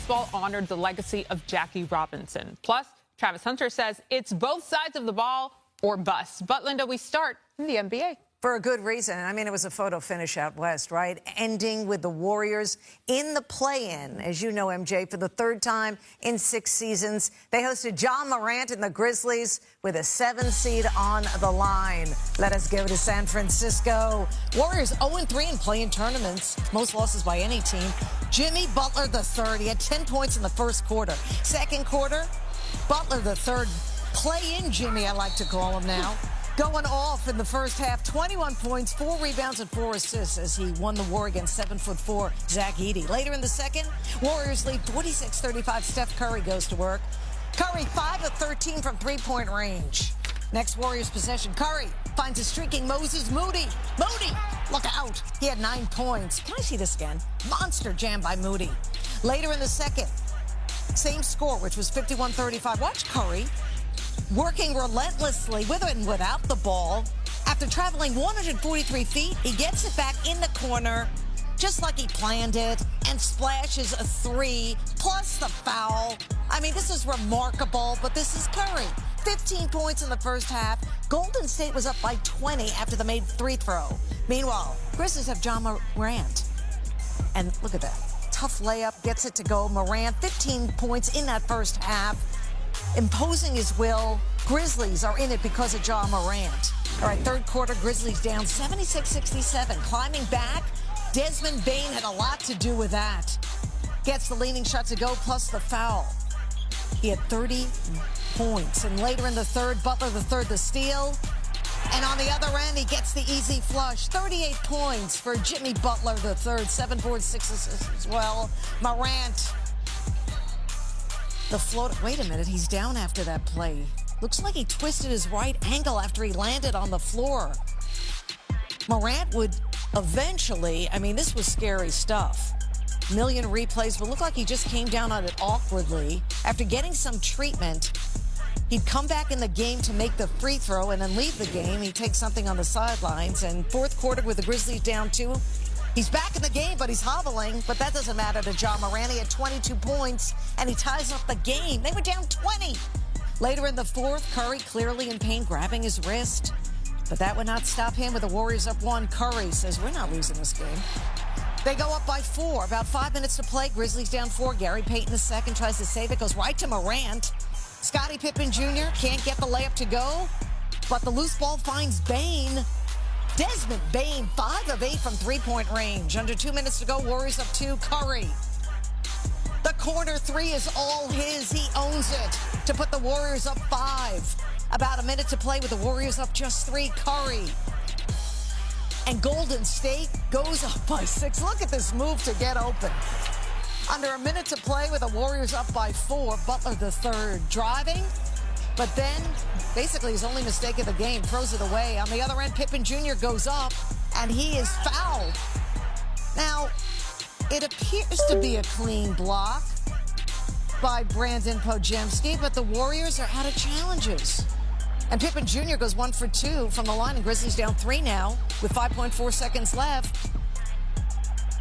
Baseball honored the legacy of Jackie Robinson. Plus, Travis Hunter says it's both sides of the ball or bust. But, Linda, we start in the NBA. For a good reason. I mean, it was a photo finish out west, right? Ending with the Warriors in the play-in, as you know, MJ, for the third time in 6 seasons. They hosted Ja Morant and the Grizzlies with a 7 seed on the line. Let us go to San Francisco. Warriors 0-3 in play-in tournaments, most losses by any team. Jimmy Butler III, he had 10 points in the first quarter. Second quarter, Butler III, play-in Jimmy, I like to call him now. Going off in the first half, 21 points, 4 rebounds, and 4 assists as he won the war against 7'4" Zach Edey. Later in the second, Warriors lead 46-35. Steph Curry goes to work. Curry 5 of 13 from three-point range. Next Warriors possession, Curry finds a streaking Moses Moody. Moody, look out. He had 9 points. Can I see this again? Monster jam by Moody. Later in the second, same score, which was 51-35. Watch Curry working relentlessly with and without the ball. After traveling 143 feet, he gets it back in the corner, just like he planned it, and splashes a 3, plus the foul. I mean, this is remarkable, but this is Curry. 15 points in the first half. Golden State was up by 20 after the made free throw. Meanwhile, Grizzlies have Ja Morant. And look at that. Tough layup, gets it to go. Morant, 15 points in that first half. Imposing his will. Grizzlies are in it because of Ja Morant. All right, third quarter, Grizzlies down 76-67. Climbing back, Desmond Bane had a lot to do with that. Gets the leaning shot to go, plus the foul. He had 30 points. And later in the third, Butler III the steal. And on the other end, he gets the easy flush. 38 points for Jimmy Butler III. 7 boards, 6 assists as well. Morant. The float. Wait a minute, he's down after that play. Looks like he twisted his right ankle after he landed on the floor. Morant would eventually, I mean, this was scary stuff. Million replays, but looked like he just came down on it awkwardly. After getting some treatment, he'd come back in the game to make the free throw and then leave the game. He takes something on the sidelines, and fourth quarter with the Grizzlies down 2. He's back in the game, but he's hobbling. But that doesn't matter to Ja Morant. He had 22 points, and he ties up the game. They were down 20. Later in the fourth, Curry clearly in pain, grabbing his wrist. But that would not stop him with the Warriors up 1. Curry says, we're not losing this game. They go up by 4. About 5 minutes to play. Grizzlies down 4. Gary Payton II tries to save it. Goes right to Morant. Scottie Pippen Jr. can't get the layup to go. But the loose ball finds Bane. Desmond Bane, 5 of 8 from three-point range. Under 2 minutes to go, Warriors up 2. Curry. The corner 3 is all his. He owns it to put the Warriors up 5. About a minute to play with the Warriors up just 3. Curry. And Golden State goes up by 6. Look at this move to get open. Under a minute to play with the Warriors up by 4. Butler III driving. But then, basically his only mistake of the game, throws it away. On the other end, Pippen Jr. goes up, and he is fouled. Now, it appears to be a clean block by Brandon Podziemski, but the Warriors are out of challenges. And Pippen Jr. goes 1 for 2 from the line, and Grizzlies down 3 now with 5.4 seconds left.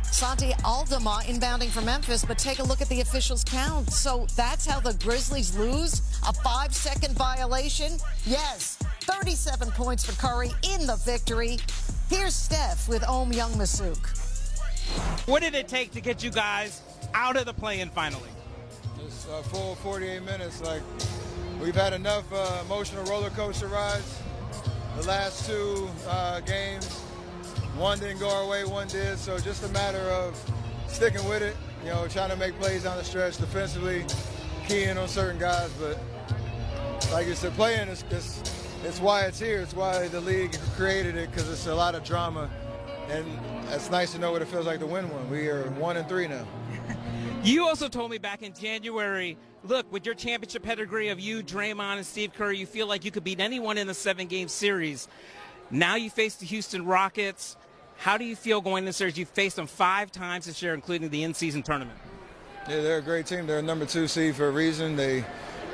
Santi Aldama inbounding for Memphis, but take a look at the officials' count. So that's how the Grizzlies lose? A 5-second violation? Yes, 37 points for Curry in the victory. Here's Steph with Ohm Youngmisuk. What did it take to get you guys out of the play-in finally? Just a full 48 minutes. Like, we've had enough emotional roller coaster rides. The last 2 games. One didn't go our way, one did. So just a matter of sticking with it, you know, trying to make plays down the stretch defensively, keying on certain guys. But like you said, playing is it's why it's here. It's why the league created it, because it's a lot of drama. And it's nice to know what it feels like to win one. We are 1-3 now. You also told me back in January, look, with your championship pedigree of you, Draymond, and Steve Kerr, you feel like you could beat anyone in the 7-game series. Now you face the Houston Rockets. How do you feel going this series? You faced them 5 times this year, including the in-season tournament. Yeah, they're a great team. They're a number 2 seed for a reason. They're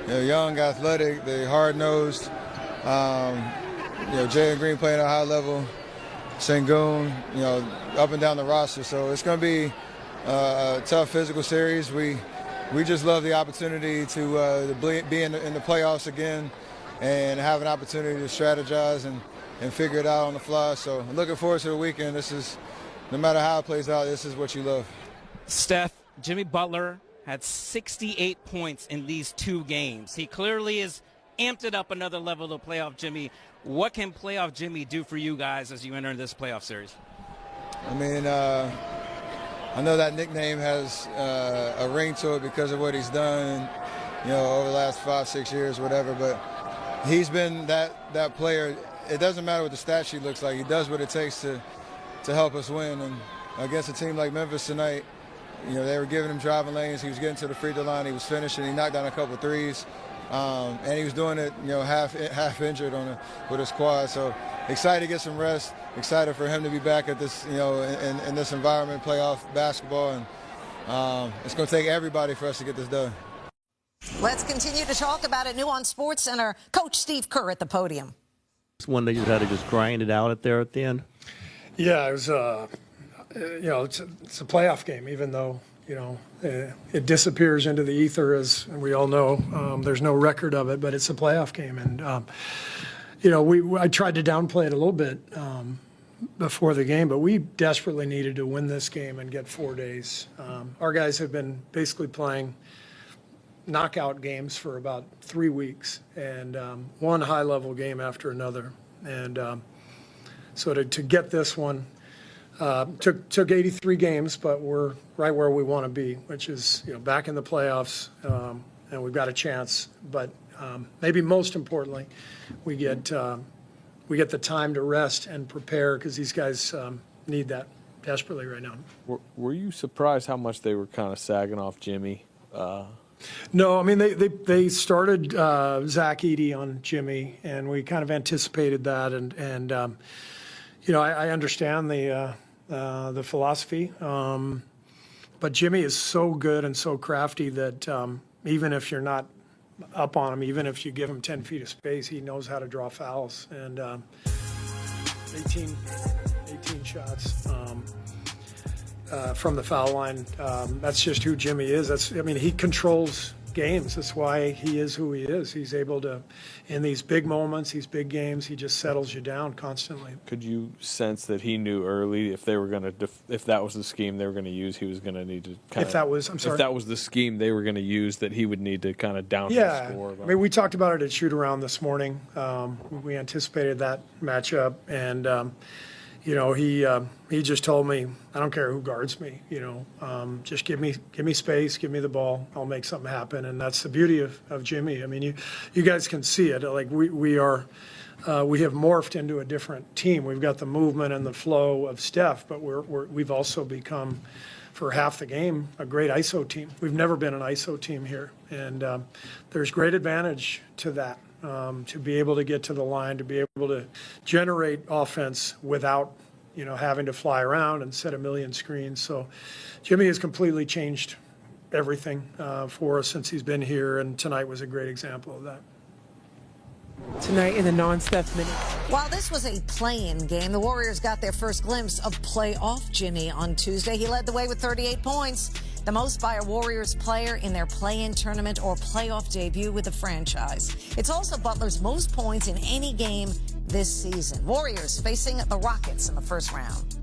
young, athletic, they're hard-nosed. Jalen Green playing at a high level. Sengun, up and down the roster. So it's going to be a tough physical series. We we just love the opportunity to be in the playoffs again and have an opportunity to strategize and figure it out on the fly. So I'm looking forward to the weekend. This is, no matter how it plays out, this is what you love. Steph, Jimmy Butler had 68 points in these 2 games. He clearly is amped it up another level to playoff Jimmy. What can playoff Jimmy do for you guys as you enter this playoff series? I mean, I know that nickname has a ring to it because of what he's done, over the last 5-6 years, whatever. But he's been that player. It doesn't matter what the stat sheet looks like. He does what it takes to help us win. And against a team like Memphis tonight, they were giving him driving lanes. He was getting to the free throw line. He was finishing. He knocked down a couple of threes. And he was doing it, half injured with his quad. So excited to get some rest. Excited for him to be back at this, in this environment, playoff basketball. And it's going to take everybody for us to get this done. Let's continue to talk about it. New on SportsCenter, Coach Steve Kerr at the podium. It's one they just had to just grind it out there at the end. Yeah, it was. It's a playoff game, even though it disappears into the ether, as we all know. There's no record of it, but it's a playoff game, and I tried to downplay it a little bit before the game, but we desperately needed to win this game and get 4 days. Our guys have been basically playing knockout games for about 3 weeks, and one high-level game after another, and so to get this one. Took 83 games, but we're right where we want to be, which is back in the playoffs, and we've got a chance. But maybe most importantly, we get the time to rest and prepare, because these guys need that desperately right now. Were you surprised how much they were kind of sagging off Jimmy? No, I mean they started Zach Edey on Jimmy, and we kind of anticipated that, and I understand the philosophy, but Jimmy is so good and so crafty that even if you're not up on him, even if you give him 10 feet of space, he knows how to draw fouls. And 18 shots from the foul line. That's just who Jimmy is. He controls games. That's why he is who he is. He's able to, in these big moments, these big games, he just settles you down constantly. Could you sense that he knew early if they were going to, if that was the scheme they were going to use, he was going to need to kind of. If that was, I'm sorry. If that was the scheme they were going to use, that he would need to kind of down the score. I mean, we talked about it at shoot around this morning. We anticipated that matchup, and he just told me, I don't care who guards me, just give me space, give me the ball, I'll make something happen. And that's the beauty of Jimmy. I mean, you guys can see it. Like we have morphed into a different team. We've got the movement and the flow of Steph, but we've also become, for half the game, a great ISO team. We've never been an ISO team here, and there's great advantage to that. To be able to get to the line, to be able to generate offense without, having to fly around and set a million screens. So Jimmy has completely changed everything for us since he's been here, and tonight was a great example of that. Tonight in the non-Steph minutes. While this was a play-in game, the Warriors got their first glimpse of playoff Jimmy on Tuesday. He led the way with 38 points. The most by a Warriors player in their play-in tournament or playoff debut with the franchise. It's also Butler's most points in any game this season. Warriors facing the Rockets in the first round.